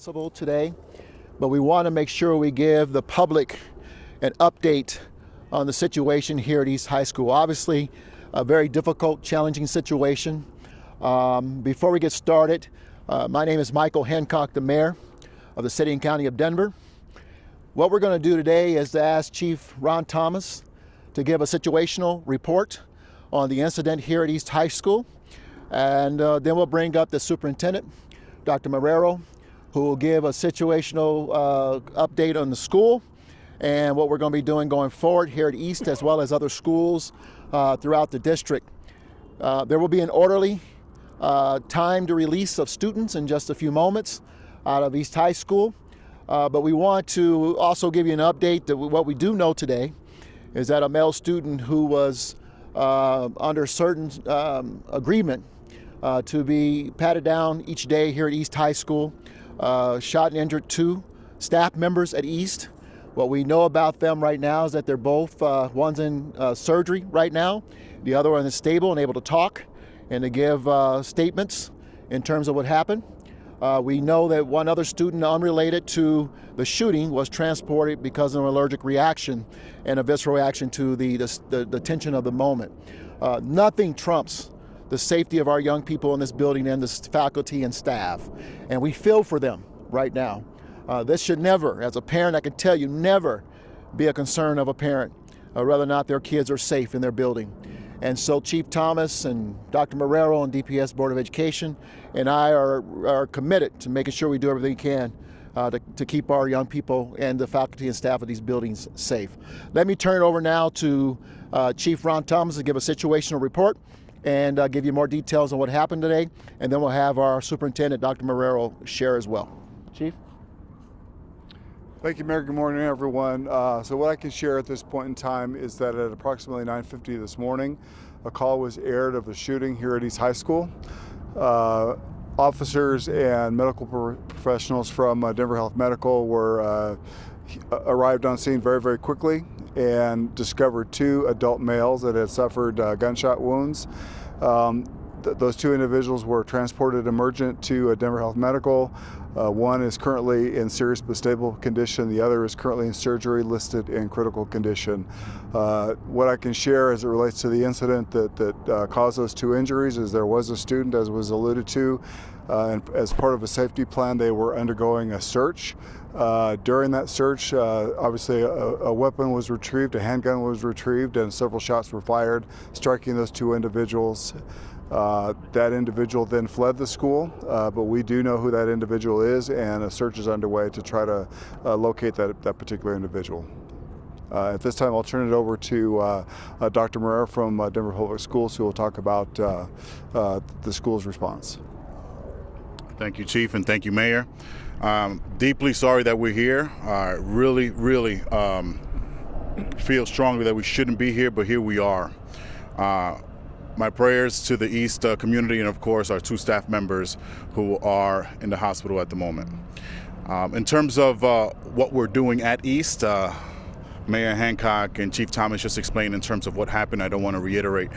Possible today, but we want to make sure we give the public an update on the situation here at East High School. Obviously, a very difficult, challenging situation. Before we get started, my name is Michael Hancock, the mayor of the city and county of Denver. What we're going to do today is to ask Chief Ron Thomas to give a situational report on the incident here at East High School, and then we'll bring up the superintendent, Dr. Marrero, who will give a situational update on the school and what we're going to be doing going forward here at East as well as other schools throughout the district. There will be an orderly timed release of students in just a few moments out of East High School, but we want to also give you an update that what we do know today is that a male student who was under certain agreement to be patted down each day here at East High School shot and injured two staff members at East. What we know about them right now is that they're both, one's in surgery right now, the other one is stable and able to talk and to give statements in terms of what happened. We know that one other student unrelated to the shooting was transported because of an allergic reaction and a visceral reaction to the tension of the moment. Nothing trumps the safety of our young people in this building and the faculty and staff. And we feel for them right now. This should never, as a parent, I can tell you, never be a concern of a parent, whether or not their kids are safe in their building. And so Chief Thomas and Dr. Marrero and DPS Board of Education and I are committed to making sure we do everything we can to keep our young people and the faculty and staff of these buildings safe. Let me turn it over now to Chief Ron Thomas to give a situational report and give you more details on what happened today, and then we'll have our superintendent, Dr. Marrero, share as well. Chief? Thank you, Mayor. Good morning, everyone. So what I can share at this point in time is that at approximately 9:50 this morning, a call was aired of the shooting here at East High School. Officers and medical professionals from Denver Health Medical arrived on scene very, very quickly and discovered two adult males that had suffered gunshot wounds. Those two individuals were transported emergent to Denver Health Medical. One is currently in serious but stable condition. The other is currently in surgery, listed in critical condition. What I can share as it relates to the incident that caused those two injuries is there was a student, as was alluded to, and as part of a safety plan, they were undergoing a search. During that search, obviously a weapon was retrieved, a handgun was retrieved, and several shots were fired, striking those two individuals. That individual then fled the school, but we do know who that individual is, and a search is underway to try to locate that particular individual. At this time, I'll turn it over to Dr. Marrero from Denver Public Schools, who will talk about the school's response. Thank you, Chief, and thank you, Mayor. Deeply sorry that we're here. Really feel strongly that we shouldn't be here, but here we are. My prayers to the East community and, of course, our two staff members who are in the hospital at the moment. In terms of what we're doing at East, Mayor Hancock and Chief Thomas just explained in terms of what happened. I don't want to reiterate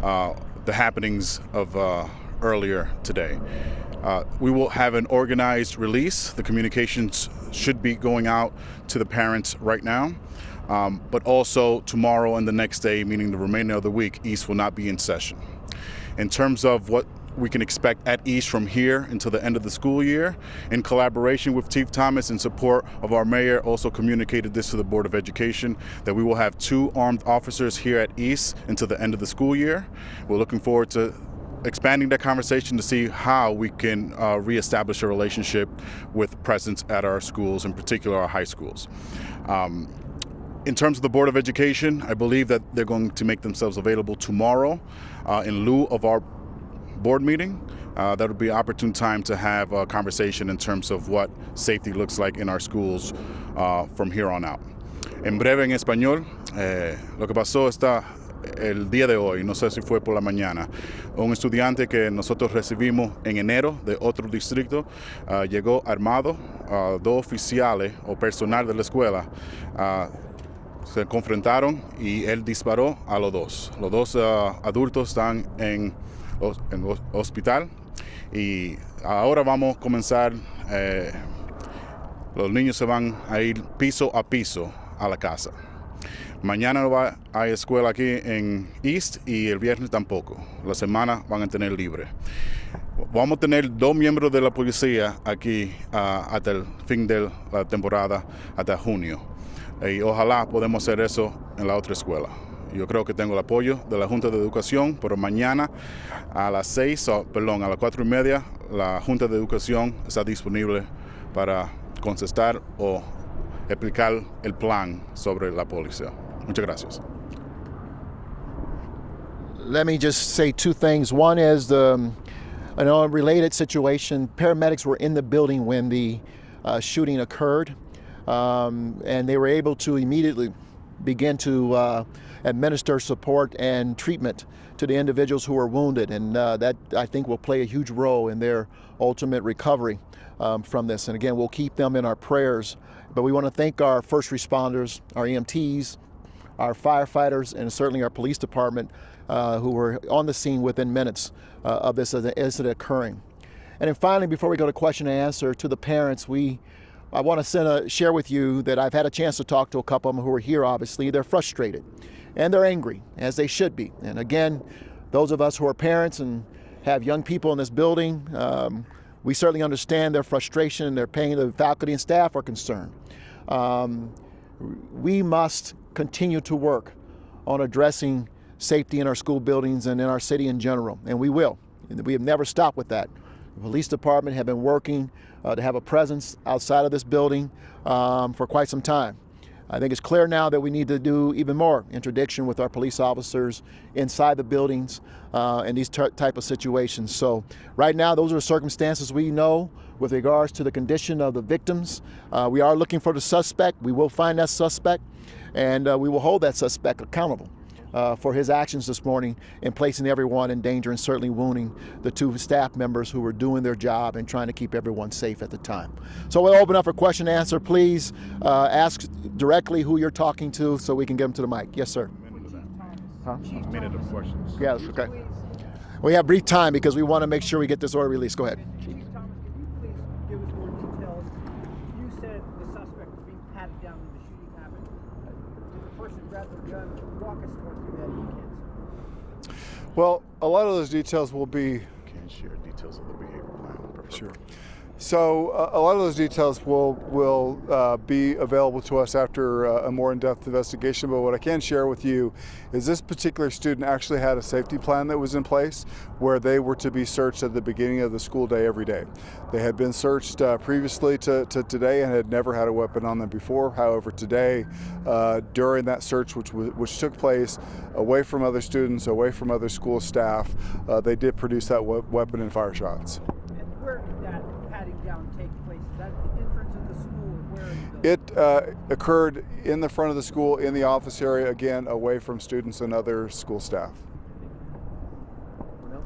the happenings of earlier today. We will have an organized release. The communications should be going out to the parents right now. But also tomorrow and the next day, meaning the remainder of the week, East will not be in session. In terms of what we can expect at East from here until the end of the school year, in collaboration with Chief Thomas and support of our mayor, also communicated this to the Board of Education, that we will have 2 armed officers here at East until the end of the school year. We're looking forward to expanding that conversation to see how we can reestablish a relationship with presence at our schools, in particular our high schools. In terms of the Board of Education, I believe that they're going to make themselves available tomorrow in lieu of our board meeting. That would be an opportune time to have a conversation in terms of what safety looks like in our schools from here on out. En breve, en español, lo que pasó está el día de hoy, no sé si fue por la mañana, un estudiante que nosotros recibimos en enero de otro distrito llegó armado, 2 oficiales o personal de la escuela se confrontaron y él disparó a los dos. Los dos adultos están en el hospital y ahora vamos a comenzar Los niños se van a ir piso a piso a la casa. Mañana hay escuela aquí en East y el viernes tampoco. La semana van a tener libre. Vamos a tener 2 miembros de la policía aquí hasta el fin de la temporada, hasta junio. Y ojalá podamos hacer eso en la otra escuela. Yo creo que tengo el apoyo de la Junta de Educación, pero mañana a las 4:30, la Junta de Educación está disponible para contestar o explicar el plan sobre la policía. Muchas gracias. Let me just say 2 things. One is a related situation. Paramedics were in the building when the shooting occurred, and they were able to immediately begin to administer support and treatment to the individuals who were wounded, and that I think will play a huge role in their ultimate recovery from this. And again, we'll keep them in our prayers. But we want to thank our first responders, our EMTs, our firefighters, and certainly our police department who were on the scene within minutes of this incident occurring. And then finally, before we go to question and answer, to the parents, I want to share with you that I've had a chance to talk to a couple of them who are here, obviously. They're frustrated and they're angry, as they should be. And again, those of us who are parents and have young people in this building, we certainly understand their frustration and their pain. The faculty and staff are concerned. We must continue to work on addressing safety in our school buildings and in our city in general, and we will. We have never stopped with that. The police department have been working to have a presence outside of this building for quite some time. I think it's clear now that we need to do even more interdiction with our police officers inside the buildings in these type of situations. So right now, those are the circumstances we know with regards to the condition of the victims. We are looking for the suspect. We will find that suspect, and we will hold that suspect accountable for his actions this morning in placing everyone in danger and certainly wounding the 2 staff members who were doing their job and trying to keep everyone safe at the time. So we'll open up for question and answer. Please ask directly who you're talking to so we can get them to the mic. Yes, sir. A minute of questions. Yes, okay. We have brief time because we want to make sure we get this order released. Go ahead. Chief Thomas, could you please give us more details? You said the suspect was being patted down when the shooting happened. Did the person grab the gun? Walk us through that, if you can. Well, a lot of those details will be. Can you share details of the behavior plan? Sure. So a lot of those details will be available to us after a more in-depth investigation, but what I can share with you is this particular student actually had a safety plan that was in place where they were to be searched at the beginning of the school day every day. They had been searched previously to today and had never had a weapon on them before. However, today, during that search which took place away from other students, away from other school staff, they did produce that weapon and fire shots. And where did that patting down take place? Is that the entrance of the school or where? It occurred in the front of the school, in the office area, again, away from students and other school staff. Anyone else?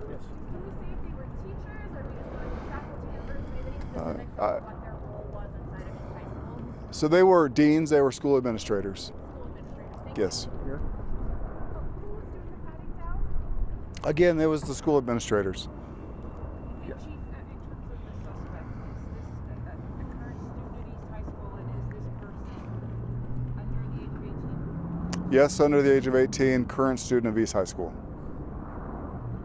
Yes. Can we say if they were teachers or because faculty members, maybe specifics of what their role was inside of his high school? So they were deans, they were school administrators. School administrators. Thank Yes. Here. you. Who was doing the patting down? Again, it was the school administrators. Yes. Chief, in terms of the suspect, is this a current student at East High School, and is this person under the age of 18? Yes, under the age of 18, current student of East High School.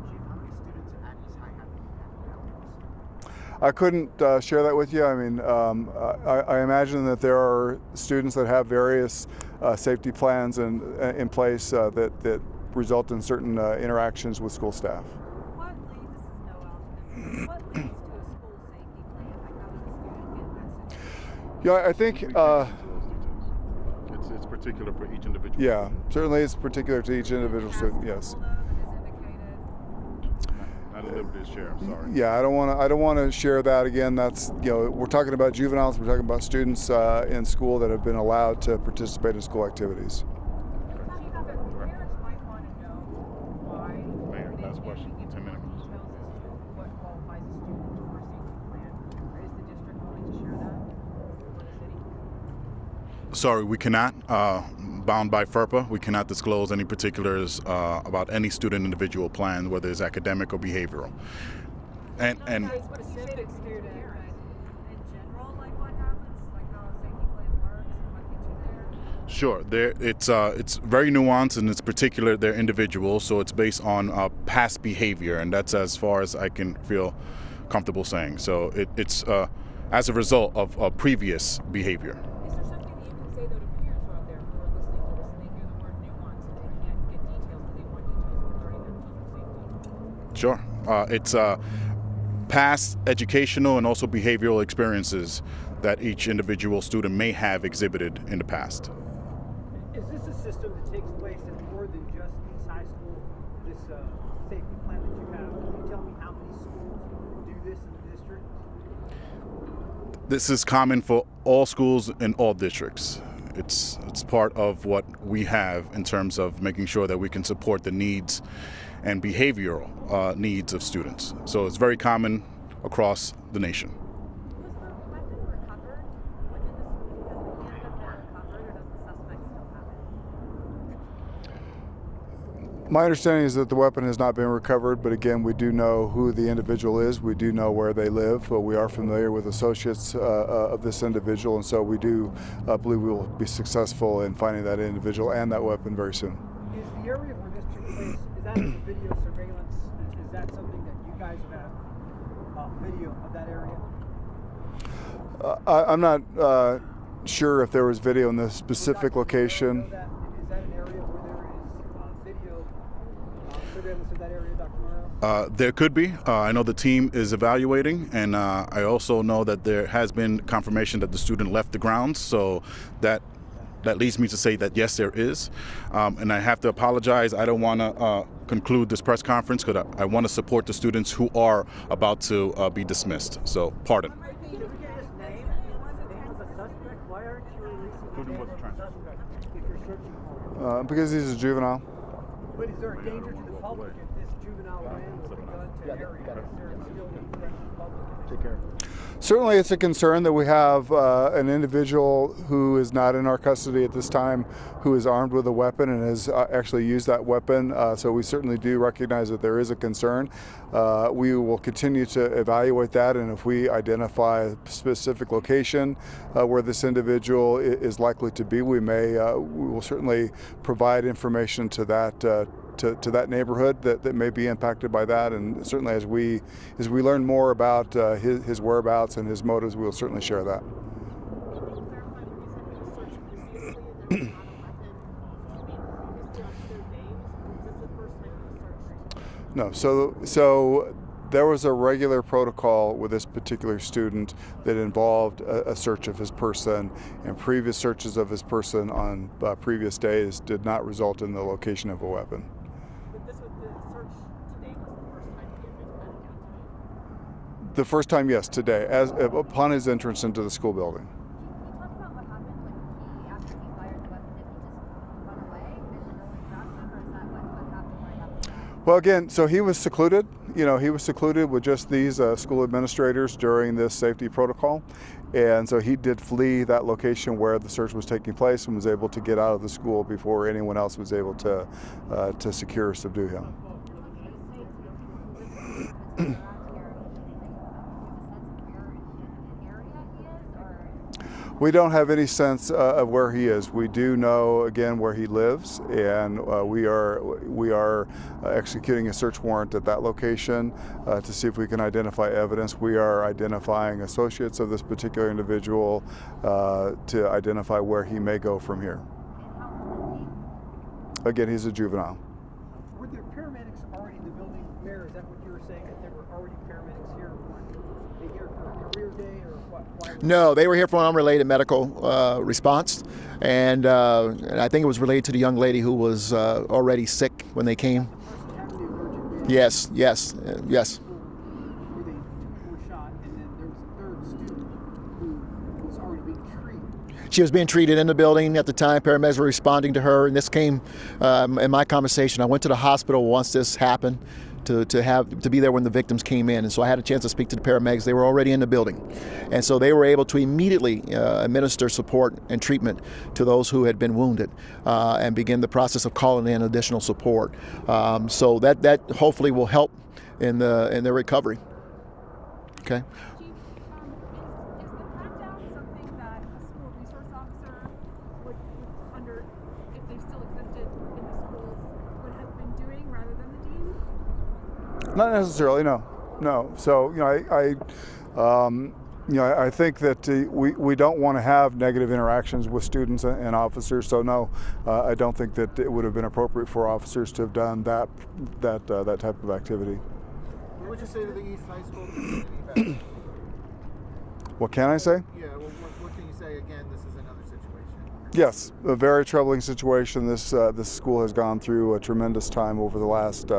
Chief, how many students at East High have been? I couldn't share that with you. I mean, I imagine that there are students that have various safety plans in place that result in certain interactions with school staff. What leads, this is Noel, what leads to a school safety plan? Like, how does a student get messaged? Yeah, I think, It's particular for each individual. yeah, certainly it's particular to each individual student, yes. Not at liberty to share, I'm sorry. Yeah, I don't want to share that again. That's, we're talking about juveniles, we're talking about students in school that have been allowed to participate in school activities. Chief, other parents might want to know why. Mayor, they last can't question, be given 10 minutes. details as to what qualifies a student for a safety plan. Is the district willing to share that for the city? Sorry, we cannot. Bound by FERPA, we cannot disclose any particulars about any student individual plan, whether it's academic or behavioral. And Specific student, in general, like what happened? Sure. It's very nuanced and it's particular. They're individuals, so it's based on past behavior, and that's as far as I can feel comfortable saying. So it's as a result of previous behavior. Is there something that you can say though to parents out there who are listening to this and they hear the word nuance and they can't get details, but they want details regarding their children's safety? Sure. It's past educational and also behavioral experiences that each individual student may have exhibited in the past. Is this a system that takes place in more than just East High School, this safety plan that you have? Can you tell me how many schools do this in the district? This is common for all schools in all districts. It's part of what we have in terms of making sure that we can support the needs and behavioral needs of students. So it's very common across the nation. Was the weapon recovered within the school? Has the handgun been recovered, or does the suspect still have it? My understanding is that the weapon has not been recovered, but again, we do know who the individual is. We do know where they live. We are familiar with associates of this individual, and so we do believe we will be successful in finding that individual and that weapon very soon. Is the area where this took place, is that under video surveillance? Is that something that you guys have video of that area? I'm not sure if there was video in this specific location. Is that an area where there is video surveillance of that area, Dr. Morrow? There could be. I know the team is evaluating, and I also know that there has been confirmation that the student left the grounds, so that leads me to say that yes, there is. And I have to apologize. I don't want to conclude this press conference because I want to support the students who are about to be dismissed. So, pardon. Can we get his name? The name of the suspect? Why aren't you releasing the name of the suspect if you're searching for him? Because he's a juvenile. But is there a danger to the public if this juvenile ran with a gun to area? Is there still a threat to the public? Take care. Certainly it's a concern that we have an individual who is not in our custody at this time who is armed with a weapon and has actually used that weapon. So we certainly do recognize that there is a concern. We will continue to evaluate that, and if we identify a specific location where this individual is likely to be, we will certainly provide information to that to that neighborhood that may be impacted by that, and certainly as we learn more about his whereabouts and his motives, we will certainly share that. No, so there was a regular protocol with this particular student that involved a search of his person, and previous searches of his person on previous days did not result in the location of a weapon. The first time, yes, today, upon his entrance into the school building. Can you talk about what happened after he fired the weapon? Did he just run away? Did no one grab him, or is that what happened right after that? Well, again, so he was secluded. He was secluded with just these school administrators during this safety protocol. And so he did flee that location where the search was taking place and was able to get out of the school before anyone else was able to secure or subdue him. We don't have any sense of where he is. We do know, again, where he lives, and we are executing a search warrant at that location to see if we can identify evidence. We are identifying associates of this particular individual to identify where he may go from here. Again, he's a juvenile. Were there paramedics already in the building there? Is that what you were saying, that there were already paramedics here? Were they here for a career day, or what? No, they were here for an unrelated medical response, and I think it was related to the young lady who was already sick when they came. Yes. Where they were shot, and then there was a third student who was already being treated. She was being treated in the building at the time. Paramedics were responding to her, and this came in my conversation. I went to the hospital once this happened to be there when the victims came in, and so I had a chance to speak to the paramedics. They were already in the building, and so they were able to immediately administer support and treatment to those who had been wounded, and begin the process of calling in additional support. So that hopefully will help in their recovery. Okay. Chief, is the crackdown something that a school resource officer would they still existed in the schools would have been doing rather than the deans? Not necessarily, no. So I think that we don't want to have negative interactions with students and officers. So no, I don't think that it would have been appropriate for officers to have done that type of activity. What would you say to the East High School community? What can I say? Yeah, well, what can you say again? This is another situation. Yes, a very troubling situation. This school has gone through a tremendous time over the last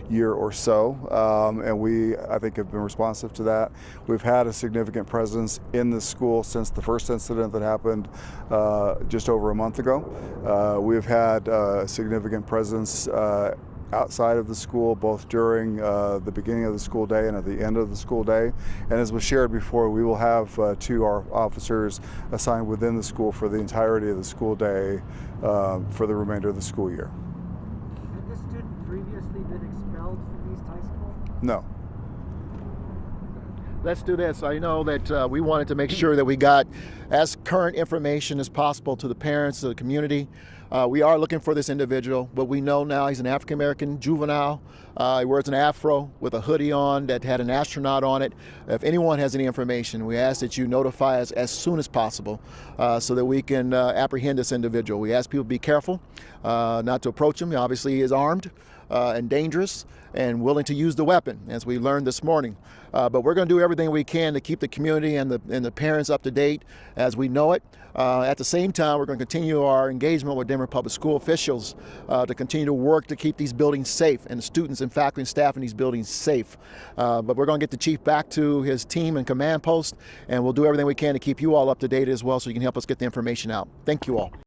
year or so, and we, I think, have been responsive to that. We've had a significant presence in the school since the first incident that happened just over a month ago. We've had a significant presence outside of the school, both during the beginning of the school day and at the end of the school day. And as was shared before, we will have 2 officers assigned within the school for the entirety of the school day for the remainder of the school year. Had this student previously been expelled from East High School? No. Let's do this. I know that we wanted to make sure that we got as current information as possible to the parents, to the community. We are looking for this individual, but we know now he's an African-American juvenile. He wears an afro with a hoodie on that had an astronaut on it. If anyone has any information, we ask that you notify us as soon as possible so that we can apprehend this individual. We ask people to be careful not to approach him. Obviously, he is armed and dangerous and willing to use the weapon, as we learned this morning. But we're going to do everything we can to keep the community and the parents up to date as we know it. At the same time, we're going to continue our engagement with Denver Public School officials to continue to work to keep these buildings safe and the students and faculty and staff in these buildings safe. But we're going to get the chief back to his team and command post, and we'll do everything we can to keep you all up to date as well so you can help us get the information out. Thank you all.